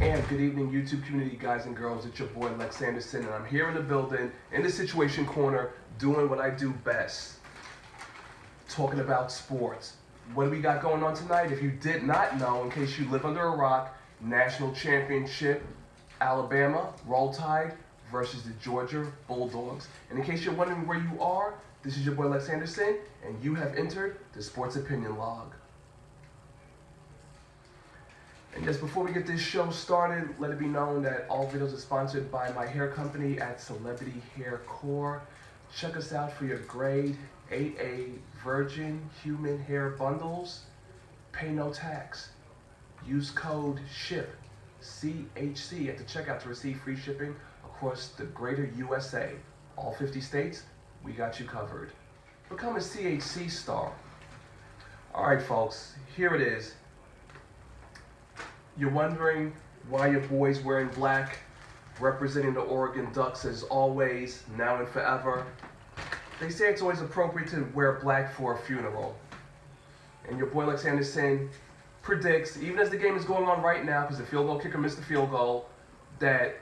And good evening, YouTube community, guys and girls. It's your boy Lex Anderson, and I'm here in the building, in the Situation Corner, doing what I do best, talking about sports. What do we got going on tonight? If you did not know, in case you live under a rock, National Championship, Alabama, Roll Tide versus the Georgia Bulldogs. And in case you're wondering where you are, this is your boy Lex Anderson, and you have entered the Sports Opinion Log. And just before we get this show started, let it be known that all videos are sponsored by my hair company at Celebrity Hair Core. Check us out for your grade 8A virgin human hair bundles. Pay no tax. Use code SHIP, CHC, at the checkout to receive free shipping across the greater USA. All 50 states, we got you covered. Become a CHC star. All right, folks, here it is. You're wondering why your boy's wearing black, representing the Oregon Ducks as always, now and forever. They say it's always appropriate to wear black for a funeral. And your boy Lex Anderson predicts, even as the game is going on right now, because the field goal kicker missed the field goal, that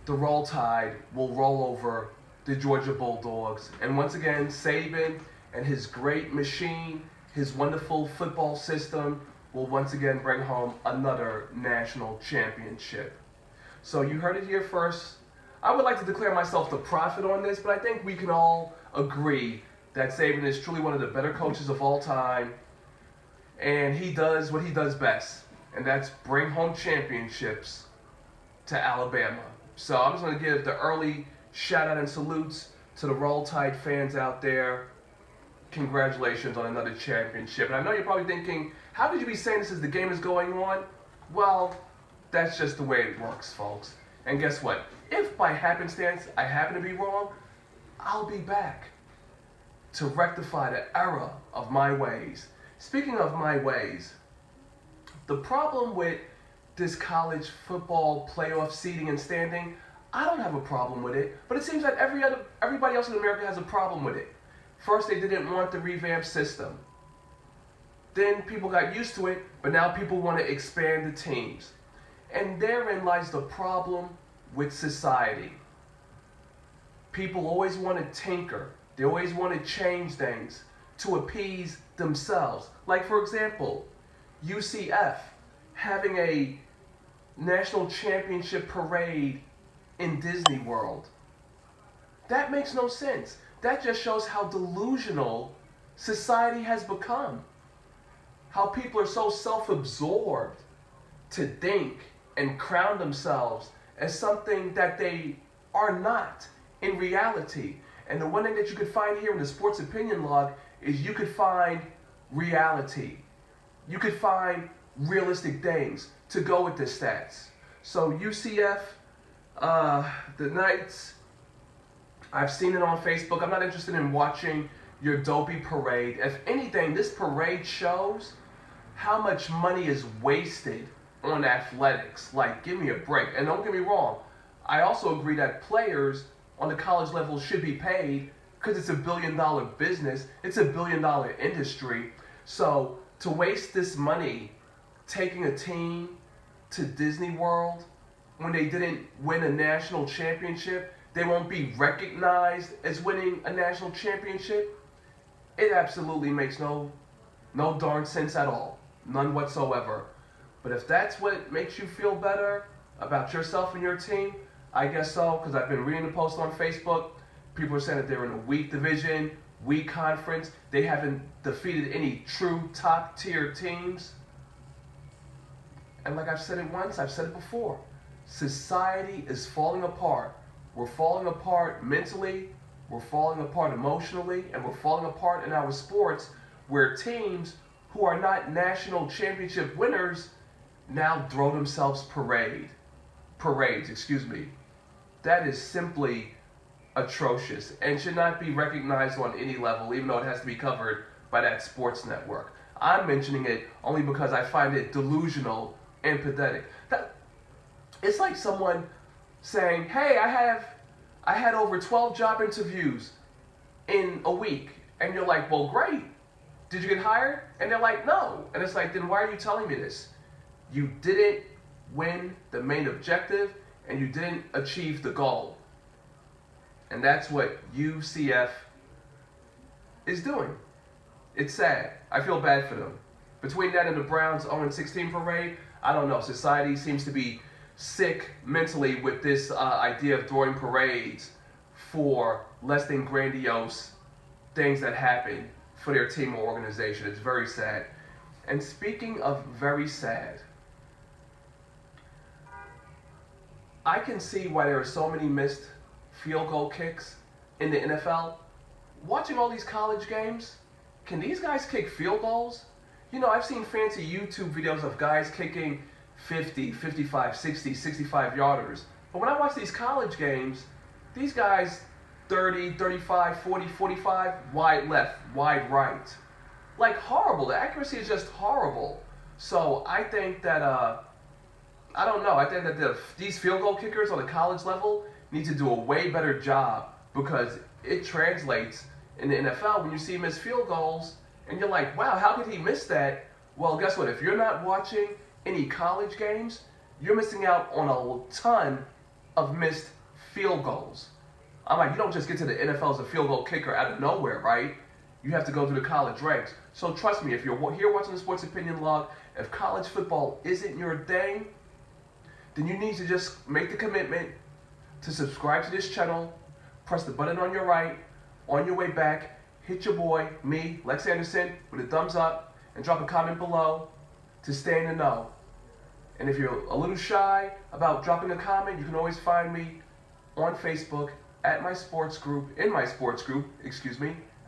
the Roll Tide will roll over the Georgia Bulldogs. And once again, Saban and his great machine, his wonderful football system, will once again bring home another national championship. So you heard it here first. I would like to declare myself the prophet on this, but I think we can all agree that Saban is truly one of the better coaches of all time, and he does what he does best, and that's bring home championships to Alabama. So I'm just going to give the early shout out and salutes to the Roll Tide fans out there. Congratulations on another championship. And I know you're probably thinking, how could you be saying this as the game is going on? Well, that's just the way it works, folks. And guess what? If by happenstance I happen to be wrong, I'll be back to rectify the error of my ways. Speaking of my ways, the problem with this college football playoff seeding and standing, I don't have a problem with it, but it seems that everybody else in America has a problem with it. First, they didn't want the revamped system. Then people got used to it, but now people want to expand the teams. And therein lies the problem with society. People always want to tinker. They always want to change things to appease themselves. Like, for example, UCF having a national championship parade in Disney World. That makes no sense. That just shows how delusional society has become. How people are so self-absorbed to think and crown themselves as something that they are not in reality. And the one thing that you could find here in the Sports Opinion Log is you could find reality. You could find realistic things to go with the stats. So UCF, the Knights, I've seen it on Facebook. I'm not interested in watching your dopey parade. If anything, this parade shows how much money is wasted on athletics. Like, give me a break. And don't get me wrong, I also agree that players on the college level should be paid because it's $1 billion business. It's $1 billion industry. So to waste this money taking a team to Disney World when they didn't win a national championship, they won't be recognized as winning a national championship. It absolutely makes no darn sense at all. None whatsoever. But if that's what makes you feel better about yourself and your team, I guess so, because I've been reading the posts on Facebook. People are saying that they're in a weak division, weak conference. They haven't defeated any true top-tier teams. And like I've said it once, I've said it before. Society is falling apart. We're falling apart mentally, we're falling apart emotionally, and we're falling apart in our sports, where teams who are not national championship winners now throw themselves parades. That is simply atrocious and should not be recognized on any level, even though it has to be covered by that sports network. I'm mentioning it only because I find it delusional and pathetic. It's like someone saying, hey, I had over 12 job interviews in a week. And you're like, well, great. Did you get hired? And they're like, no. And it's like, then why are you telling me this? You didn't win the main objective and you didn't achieve the goal. And that's what UCF is doing. It's sad. I feel bad for them. Between that and the Browns 0-16 parade, I don't know. Society seems to be sick mentally with this idea of throwing parades for less than grandiose things that happen for their team or organization. It's very sad. And speaking of very sad, I can see why there are so many missed field goal kicks in the NFL. Watching all these college games, can these guys kick field goals? You know, I've seen fancy YouTube videos of guys kicking 50, 55, 60, 65 yarders. But when I watch these college games, these guys 30, 35, 40, 45, wide left, wide right. Like horrible. The accuracy is just horrible. So I think that, I don't know. I think that these field goal kickers on the college level need to do a way better job, because it translates in the NFL when you see missed field goals and you're like, wow, how did he miss that? Well, guess what? If you're not watching any college games, you're missing out on a ton of missed field goals. I'm like, you don't just get to the NFL as a field goal kicker out of nowhere, right? You have to go through the college ranks. So trust me, if you're here watching the Sports Opinion Log, if college football isn't your thing, then you need to just make the commitment to subscribe to this channel, press the button on your right, on your way back, hit your boy, me, Lex Anderson, with a thumbs up, and drop a comment below to stay in the know. And if you're a little shy about dropping a comment, you can always find me on Facebook at my sports group,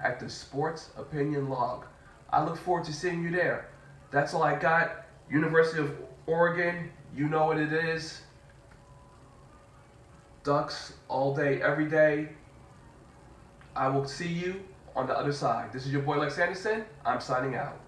at the Sports Opinion Log. I look forward to seeing you there. That's all I got. University of Oregon, you know what it is. Ducks all day, every day. I will see you on the other side. This is your boy Lex Anderson. I'm signing out.